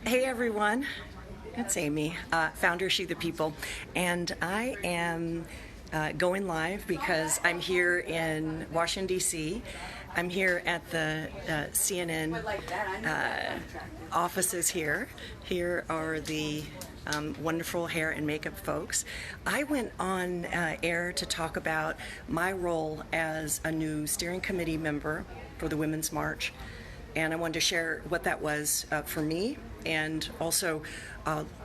Hey everyone, it's Aimee, founder She the People, and I am going live because I'm here in Washington, D.C. I'm here at the CNN offices here. Here are the wonderful hair and makeup folks. I went on air to talk about my role as a new steering committee member for the Women's March, and I wanted to share what that was for me, and also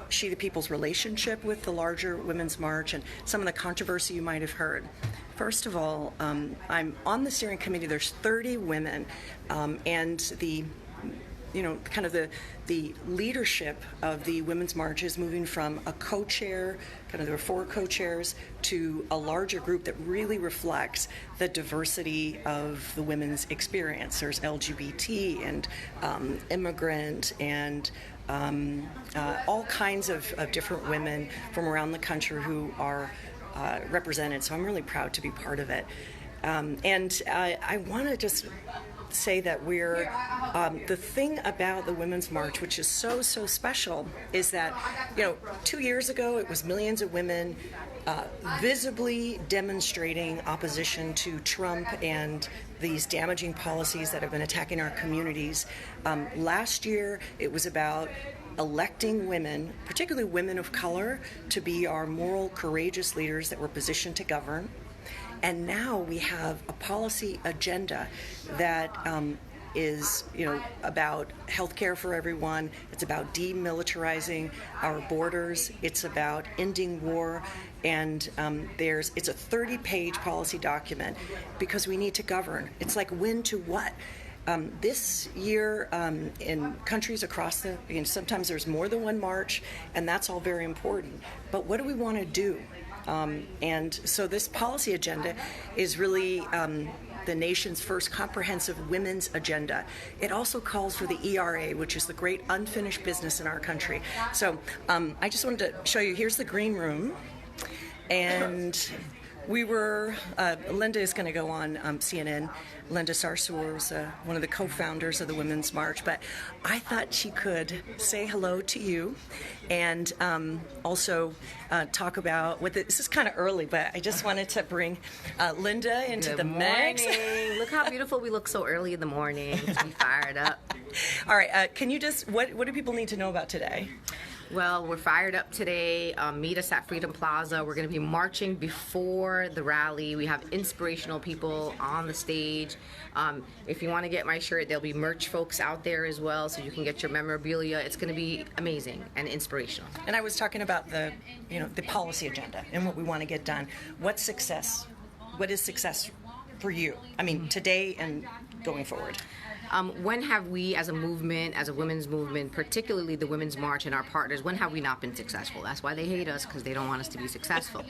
She the People's relationship with the larger Women's March and some of the controversy you might have heard. First of all, I'm on the steering committee. There's 30 women, and the leadership of the Women's March is moving from a co-chair, there were 4 co-chairs, to a larger group that really reflects the diversity of the women's experience. There's LGBT and immigrant and all kinds of different women from around the country who are represented. So I'm really proud to be part of it. And I want to just say that we're the thing about the Women's March, which is so special, is that 2 years ago it was millions of women visibly demonstrating opposition to Trump and these damaging policies that have been attacking our communities. Last year it was about electing women, particularly women of color, to be our moral, courageous leaders that were positioned to govern. And now we have a policy agenda that is, about health care for everyone. It's about demilitarizing our borders. It's about ending war. And it's a 30-page policy document because we need to govern. It's like when to what? This year, in countries across sometimes there's more than one march, and that's all very important. But what do we want to do? And so this policy agenda is really the nation's first comprehensive women's agenda. It also calls for the ERA, which is the great unfinished business in our country. So I just wanted to show you, here's the green room. And we were, Linda is going to go on CNN. Linda Sarsour is one of the co-founders of the Women's March, but I thought she could say hello to you and also talk about this is kind of early, but I just wanted to bring Linda into the mix. Look how beautiful we look so early in the morning. We fired up. All right, can you just, what do people need to know about today? Well, we're fired up today. Meet us at Freedom Plaza. We're going to be marching before the rally. We have inspirational people on the stage. If you want to get my shirt, there'll be merch folks out there as well, so you can get your memorabilia. It's going to be amazing and inspirational. And I was talking about the policy agenda and what we want to get done. What's success? What is success for you? I mean, today and going forward. When have we, as a movement, as a women's movement, particularly the Women's March and our partners, when have we not been successful? That's why they hate us, because they don't want us to be successful.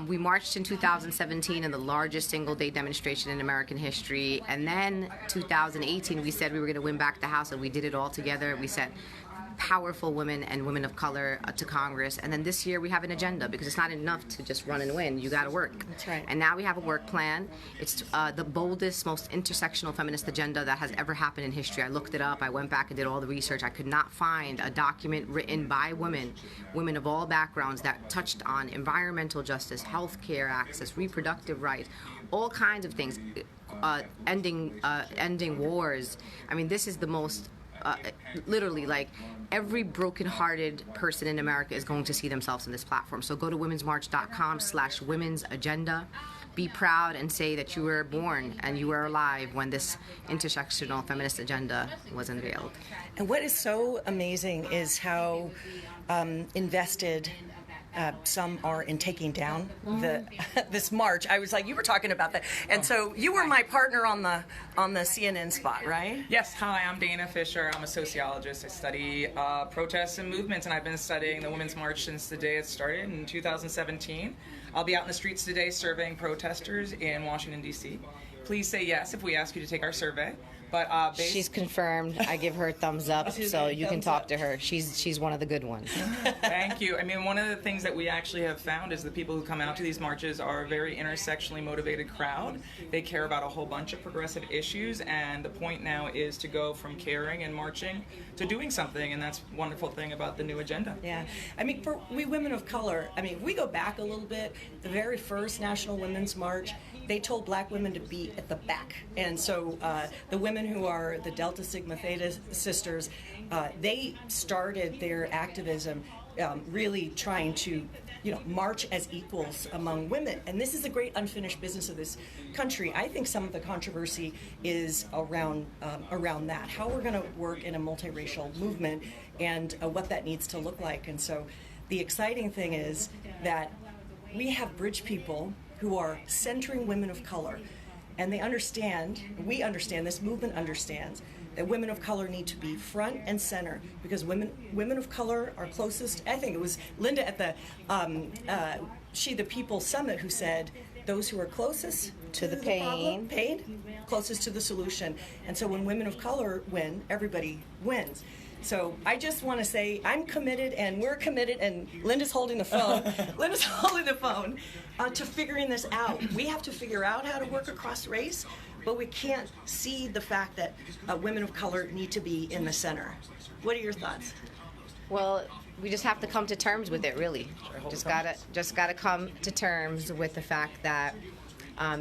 We marched in 2017 in the largest single-day demonstration in American history, and then 2018 we said we were going to win back the House, and we did it all together. We set powerful women and women of color to Congress, and then this year we have an agenda, because it's not enough to just run and win. You got to work. That's right. And now we have a work plan. It's the boldest, most intersectional feminist agenda that has ever happened in history. I looked it up. I went back and did all the research. I could not find a document written by women of all backgrounds, that touched on environmental justice, health care access, reproductive rights, all kinds of things, ending wars. I mean, this is the most literally, like, every broken-hearted person in America is going to see themselves in this platform. So go to womensmarch.com/women's agenda. Be proud and say that you were born and you were alive when this intersectional feminist agenda was unveiled. And what is so amazing is how invested some are in taking down this march. I was like, you were talking about that, and so you were my partner on the CNN spot, right? Yes. Hi, I'm Dana Fisher. I'm a sociologist. I study protests and movements, and I've been studying the Women's March since the day it started in 2017. I'll be out in the streets today surveying protesters in Washington, D.C. Please say yes if we ask you to take our survey. But She's confirmed. I give her a thumbs up, so you can talk to her. She's one of the good ones. Thank you. I mean, one of the things that we actually have found is the people who come out to these marches are a very intersectionally motivated crowd. They care about a whole bunch of progressive issues, and the point now is to go from caring and marching to doing something, and that's a wonderful thing about the new agenda. Yeah, I mean, for we women of color, I mean, if we go back a little bit, the very first National Women's March, they told black women to be at the back. And so the women who are the Delta Sigma Theta sisters, they started their activism really trying to, march as equals among women. And this is a great unfinished business of this country. I think some of the controversy is around that, how we're going to work in a multiracial movement and what that needs to look like. And so the exciting thing is that we have bridge people who are centering women of color, and we understand, this movement understands, that women of color need to be front and center, because women of color are closest. I think it was Linda at the She the People Summit who said, those who are closest to the pain, closest to the solution. And so when women of color win, everybody wins. So I just want to say I'm committed, and we're committed, and Linda's holding the phone. Linda's holding the phone to figuring this out. We have to figure out how to work across race, but we can't see the fact that women of color need to be in the center. What are your thoughts? Well, we just have to come to terms with it, really. Just gotta come to terms with the fact that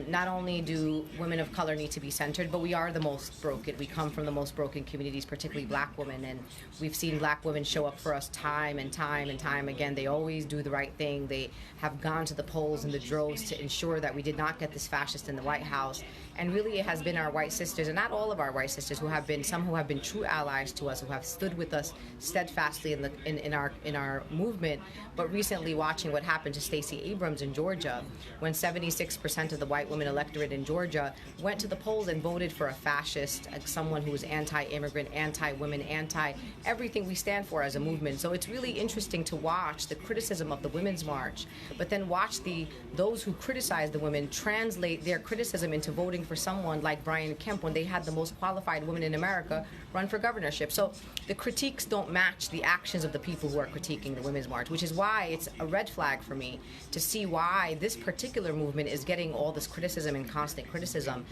not only do women of color need to be centered, but we are the most broken. We come from the most broken communities, particularly black women, and we've seen black women show up for us time and time and time again. They always do the right thing. They have gone to the polls in the droves to ensure that we did not get this fascist in the White House. And really, it has been our white sisters, and not all of our white sisters, some who have been true allies to us, who have stood with us steadfastly in our movement. But recently, watching what happened to Stacey Abrams in Georgia, when 76% of the white women electorate in Georgia went to the polls and voted for a fascist, someone who was anti-immigrant, anti-women, anti-everything we stand for as a movement. So it's really interesting to watch the criticism of the Women's March, but then watch those who criticize the women translate their criticism into voting for someone like Brian Kemp, when they had the most qualified woman in America run for governorship. So the critiques don't match the actions of the people who are critiquing the Women's March, which is why it's a red flag for me to see why this particular movement is getting all this criticism and constant criticism.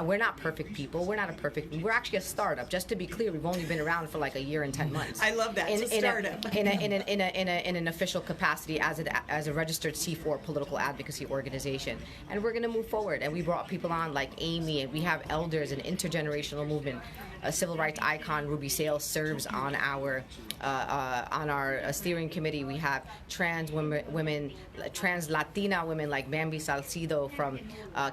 We're not perfect people. We're actually a startup. Just to be clear, we've only been around for like a year and 10 months. I love that. It's a startup. In an official capacity as a registered C4 political advocacy organization. And we're going to move forward. And we brought people on like Aimee, and we have elders, an intergenerational movement. A civil rights icon, Ruby Sales, serves on our steering committee. We have trans Latina women like Bambi Salcido from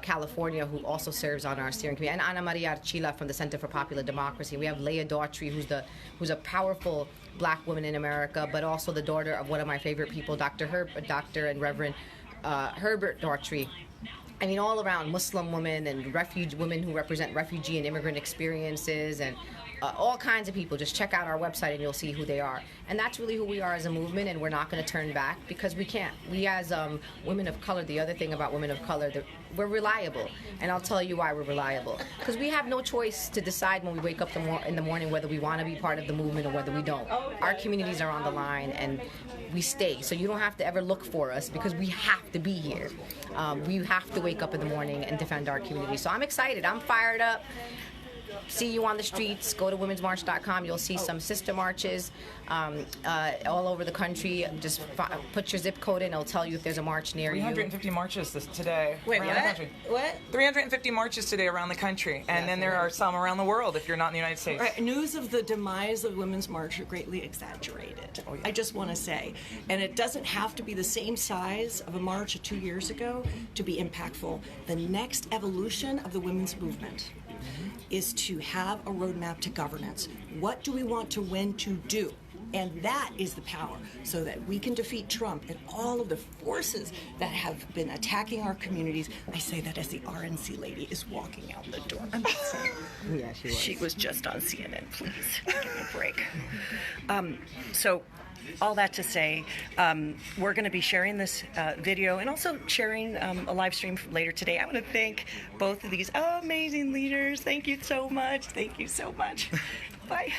California, who also serves on our steering committee, and Ana Maria Archila from the Center for Popular Democracy. We have Leah Daughtry, who's a powerful black woman in America, but also the daughter of one of my favorite people, Dr. and Reverend Herbert Daughtry. I mean, all around Muslim women and women who represent refugee and immigrant experiences, and all kinds of people. Just check out our website and you'll see who they are. And that's really who we are as a movement, and we're not going to turn back, because we can't. We as women of color, the other thing about women of color, we're reliable. And I'll tell you why we're reliable. Because we have no choice to decide when we wake up in the morning whether we want to be part of the movement or whether we don't. Our communities are on the line, and we stay. So you don't have to ever look for us, because we have to be here. We have to wake up in the morning and defend our community. So I'm excited. I'm fired up. See you on the streets. Go to womensmarch.com. You'll see some sister marches all over the country. Just put your zip code in. It'll tell you if there's a march near you. 350 marches today. Wait, around the country. What? 350 marches today around the country. And then there are some around the world if you're not in the United States. Right. News of the demise of Women's March are greatly exaggerated. Oh, yeah. I just want to say. And it doesn't have to be the same size of a march of 2 years ago to be impactful. The next evolution of the women's movement is to have a roadmap to governance. What do we want to win to do? And that is the power, so that we can defeat Trump and all of the forces that have been attacking our communities. I say that as the RNC lady is walking out the door. I'm just saying. Yeah, she was. She was just on CNN, please. Give me a break. So all that to say, we're going to be sharing this video and also sharing a live stream later today. I want to thank both of these amazing leaders. Thank you so much. Thank you so much. Bye.